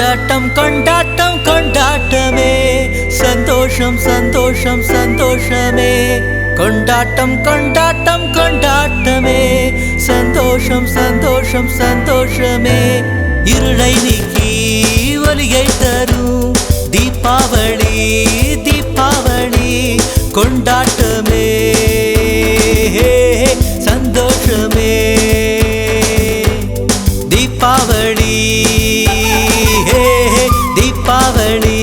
கொண்டாட்டம் கொண்டாட்டம் கொண்டாட்டமே சந்தோஷம் சந்தோஷம் சந்தோஷமே கொண்டாட்டம் கொண்டாட்டம் கொண்டாட்டமே சந்தோஷம் சந்தோஷம் சந்தோஷமே இருளை நீக்கி ஒளியை தரும் தீபாவளி தீபாவளி கொண்டாட்டமே சந்தோஷமே தீபாவளி தீபாவளி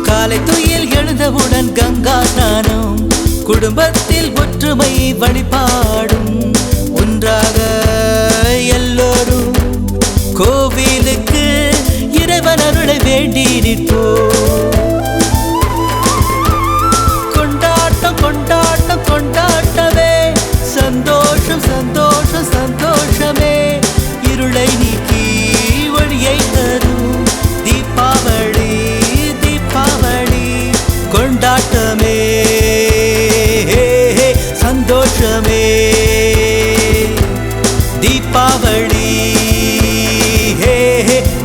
காலை துயில் எழுந்தவுடன் கங்கா ஸ்நானம் குடும்பத்தில் ஒற்றுமை வழிபாடும் ஒன்றாக எல்லோரும் கோவிலுக்கு இறைவன் அருளை வேண்டி நிற்போம் கொண்டாட்டம் கொண்டாட்டம் கொண்டாட்டமே சந்தோஷம் சந்தோஷம் சந்தோஷமே இருளை நீக்கி ஒளியை தரும் தீபாவளி தீபாவளி கொண்டாட்டமே சந்தோஷமே தீபாவளி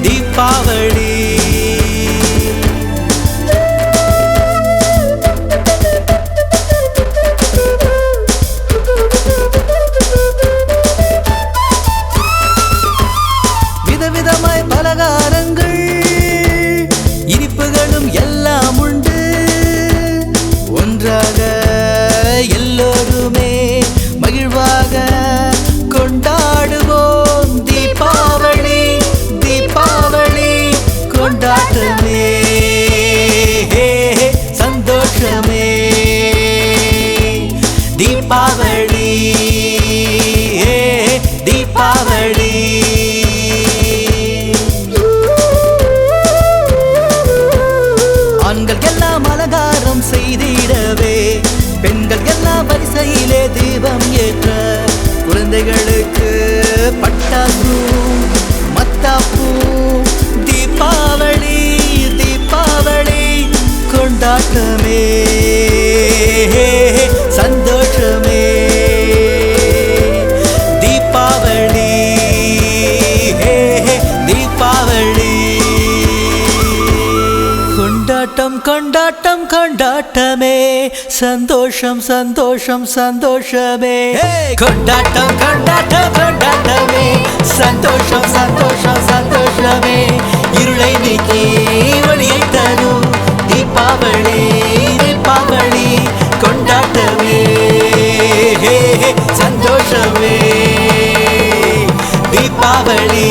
தீபாவளி விதவிதமாய் பலகாரங்கள் இனிப்புகளும் எல்லாம் உண்டு ஒன்றாக எல்லோருமே மகிழ்வாக கொண்டாடுவோம் தீபாவளி தீபாவளி கொண்டாட்டமே சந்தோஷமே தீபாவளி தீபாவளி ஆண்கள் எல்லாம் அலங்காரம் செய்திடவே பெண்கள் எல்லாம் வரிசையிலே தீபம் ஏற்ற குழந்தைகளுக்கு பட்டாசு மத்தாப்பூ தீபாவளி தீபாவளி கொண்டாட்டமே சந்தோஷமே தீபாவளி தீபாவளி கொண்டாட்டம் கொண்டாட்டம் கொண்டாட்டமே சந்தோஷம் சந்தோஷம் சந்தோஷமே கொண்டாட்டம் கொண்டாட்டம் கொண்டாட்டமே சந்தோஷம் சந்தோஷம் சந்தோஷமே இருளை நீக்கி ஒளியை தரும் தீபாவளி தீபாவளி கொண்டாட்டமே சந்தோஷமே தீபாவளி